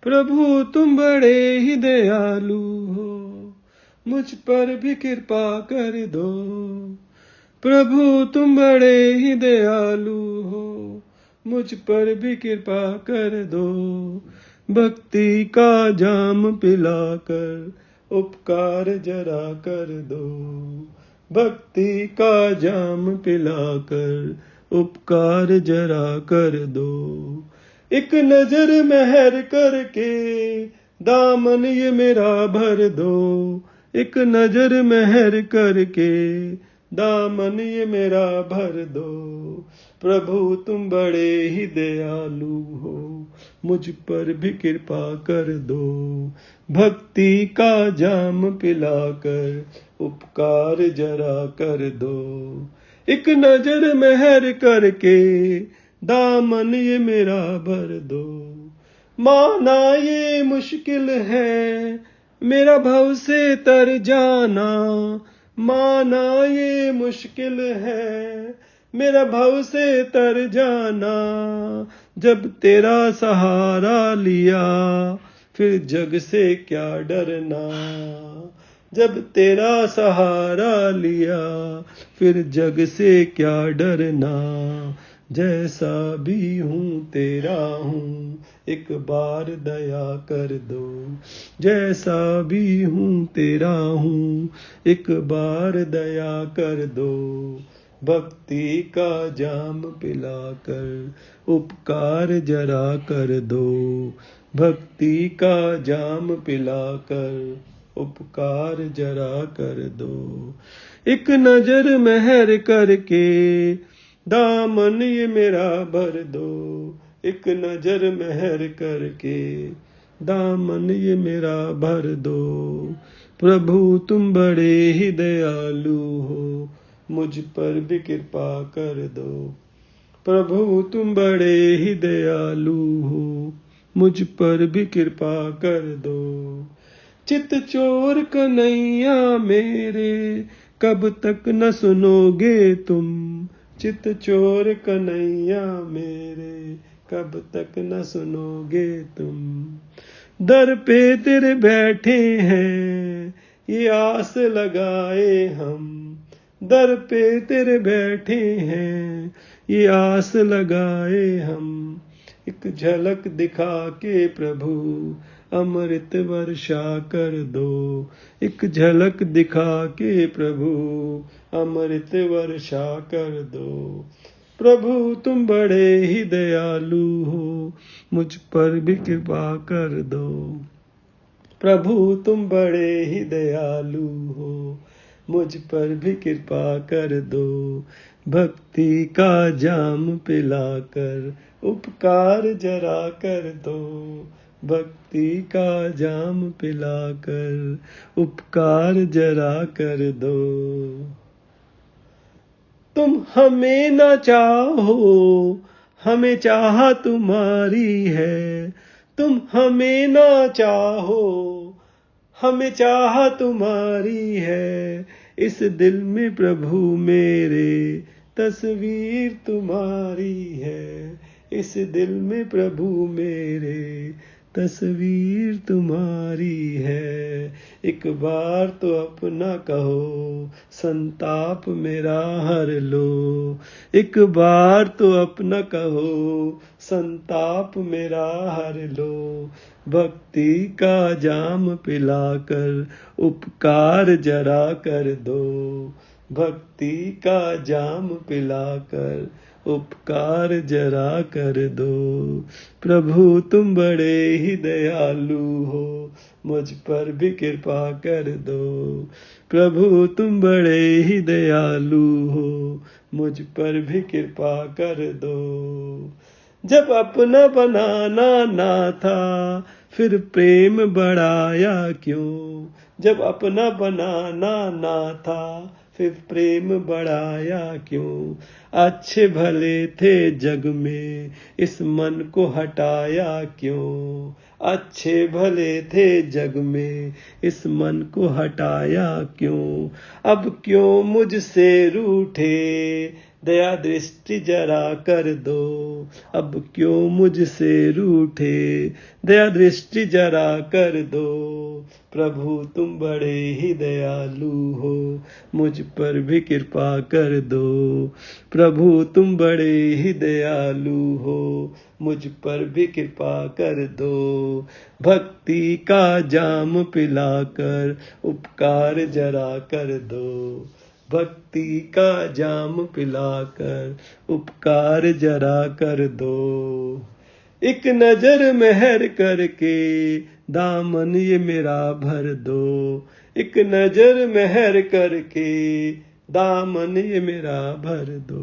प्रभु तुम बड़े ही दयालु हो, मुझ पर भी कृपा कर दो। प्रभु तुम बड़े ही दयालु हो, मुझ पर भी कृपा कर दो। भक्ति का जाम पिलाकर उपकार जरा कर दो। भक्ति का जाम पिलाकर उपकार जरा कर दो। एक नजर मेहर करके दामन ये मेरा भर दो। एक नजर मेहर करके दामन ये मेरा भर दो। प्रभु तुम बड़े ही दयालु हो, मुझ पर भी कृपा कर दो। भक्ति का जाम पिलाकर उपकार जरा कर दो। एक नजर मेहर करके दामन ये मेरा भर दो। माना ये मुश्किल है मेरा भव से तर जाना। माना ये मुश्किल है मेरा भव से तर जाना। जब तेरा सहारा लिया फिर जग से क्या डरना। जब तेरा सहारा लिया फिर जग से क्या डरना। जैसा भी हूँ तेरा हूँ, एक बार दया कर दो। जैसा भी हूँ तेरा हूँ, एक बार दया कर दो। भक्ति का जाम पिलाकर उपकार जरा कर दो। भक्ति का जाम पिलाकर उपकार जरा कर दो। एक नजर मेहर करके दामन ये मेरा भर दो। एक नजर मेहर करके दामन ये मेरा भर दो। प्रभु तुम बड़े ही दयालु हो, मुझ पर भी कृपा कर दो। प्रभु तुम बड़े ही दयालु हो, मुझ पर भी कृपा कर दो। चित चोर कन्हैया मेरे, कब तक न सुनोगे तुम। चित चोर कन्हैया मेरे, कब तक न सुनोगे तुम। दर पे तेरे बैठे हैं ये आस लगाए हम। दर पे तेरे बैठे हैं ये आस लगाए हम। एक झलक दिखा के प्रभु अमृत वर्षा कर दो। एक झलक दिखा के प्रभु अमृत वर्षा कर दो। प्रभु तुम बड़े ही दयालु हो, मुझ पर भी कृपा कर दो। प्रभु तुम बड़े ही दयालु हो, मुझ पर भी कृपा कर दो। भक्ति का जाम पिलाकर उपकार जरा कर दो। भक्ति का जाम पिलाकर उपकार जरा कर दो। तुम हमें न चाहो, हमें चाह तुम्हारी है। तुम हमें न चाहो, हमें चाह तुम्हारी है। इस दिल में प्रभु मेरे तस्वीर तुम्हारी है। इस दिल में प्रभु मेरे तस्वीर तुम्हारी है। एक बार तो अपना कहो, संताप मेरा हर लो। एक बार तो अपना कहो, संताप मेरा हर लो। भक्ति का जाम पिलाकर उपकार जरा कर दो। भक्ति का जाम पिलाकर उपकार जरा कर दो। प्रभु तुम बड़े ही दयालु हो, मुझ पर भी कृपा कर दो। प्रभु तुम बड़े ही दयालु हो, मुझ पर भी कृपा कर दो। जब अपना बनाना ना था फिर प्रेम बढ़ाया क्यों। जब अपना बनाना ना था फिर प्रेम बढ़ाया क्यों। अच्छे भले थे जग में इस मन को हटाया क्यों। अच्छे भले थे जग में इस मन को हटाया क्यों। अब क्यों मुझसे रूठे दया दृष्टि जरा कर दो, अब क्यों मुझसे रूठे, दया दृष्टि जरा कर दो। प्रभु तुम बड़े ही दयालु हो, मुझ पर भी कृपा कर दो। प्रभु तुम बड़े ही दयालु हो, मुझ पर भी कृपा कर दो। भक्ति का जाम पिलाकर उपकार जरा कर दो, भक्ति का जाम पिलाकर उपकार जरा कर दो। एक नजर मेहर करके दामन ये मेरा भर दो, एक नजर मेहर करके दामन ये मेरा भर दो।